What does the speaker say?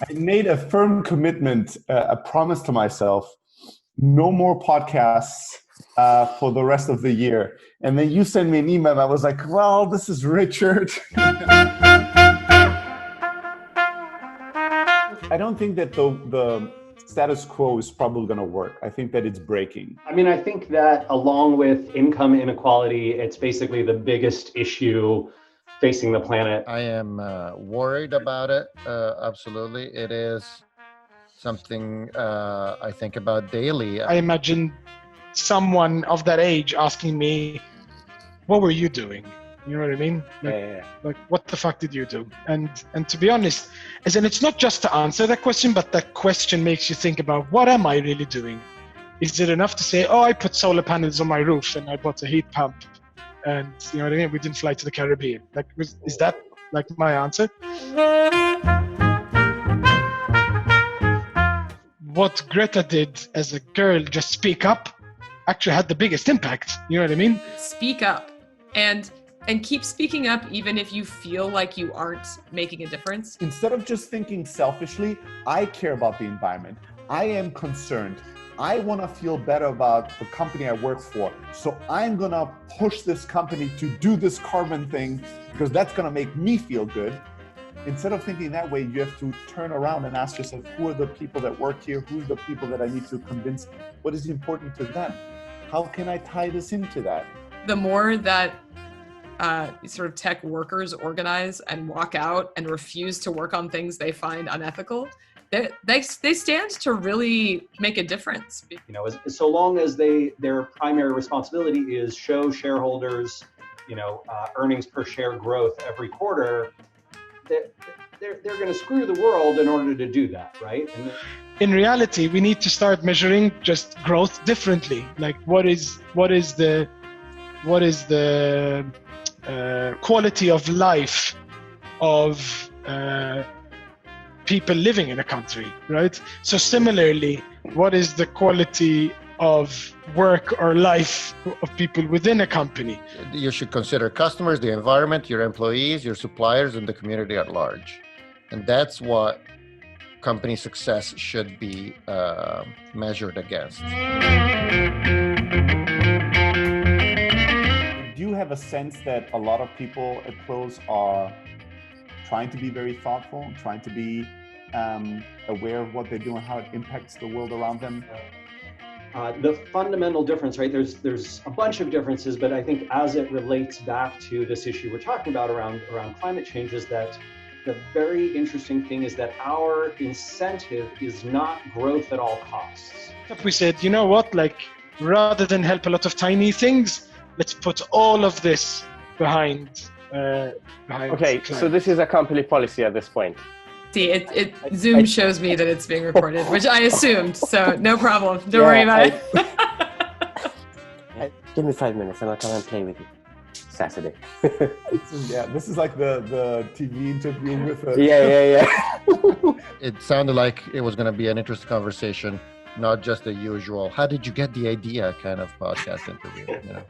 I made a firm commitment, a promise to myself, no more podcasts for the rest of the year. And then you sent me an email and I was like, well, this is Richard. I don't think that the status quo is probably going to work. I think that it's breaking. I mean, I think that along with income inequality, it's basically the biggest issue facing the planet. I am worried about it. Absolutely. It is something I think about daily. I imagine someone of that age asking me, what were you doing? You know what I mean? Like, what the fuck did you do? And to be honest, as in, it's not just to answer that question, but that question makes you think about, what am I really doing? Is it enough to say, oh, I put solar panels on my roof and I bought a heat pump and, you know what I mean, we didn't fly to the Caribbean? Like, is that like my answer? What Greta did as a girl, just speak up, actually had the biggest impact. You know what I mean? Speak up and keep speaking up even if you feel like you aren't making a difference. Instead of just thinking selfishly, I care about the environment. I am concerned. I want to feel better about the company I work for. So I'm going to push this company to do this carbon thing because that's going to make me feel good. Instead of thinking that way, you have to turn around and ask yourself, who are the people that work here? Who's the people that I need to convince? What is important to them? How can I tie this into that? The more that sort of tech workers organize and walk out and refuse to work on things they find unethical, they stand to really make a difference. You know, so long as their primary responsibility is show shareholders, you know, earnings per share growth every quarter, they're going to screw the world in order to do that, right? And in reality, we need to start measuring just growth differently. Like, what is the quality of life of people living in a country, right? So similarly, what is the quality of work or life of people within a company? You should consider customers, the environment, your employees, your suppliers, and the community at large. And that's what company success should be measured against. Do you have a sense that a lot of people at Close are trying to be very thoughtful, trying to be aware of what they do and how it impacts the world around them? The fundamental difference, right? There's a bunch of differences, but I think as it relates back to this issue we're talking about around climate change, is that the very interesting thing is that our incentive is not growth at all costs. We said, you know what, like, rather than help a lot of tiny things, let's put all of this behind. Okay, so this is a company policy at this point. See, Zoom shows me that it's being recorded, which I assumed, so no problem. Don't worry about it. Give me 5 minutes and I'll come and play with you Saturday. This is like the TV interview with Yeah. It sounded like it was going to be an interesting conversation, not just the usual, how did you get the idea kind of podcast interview, you know?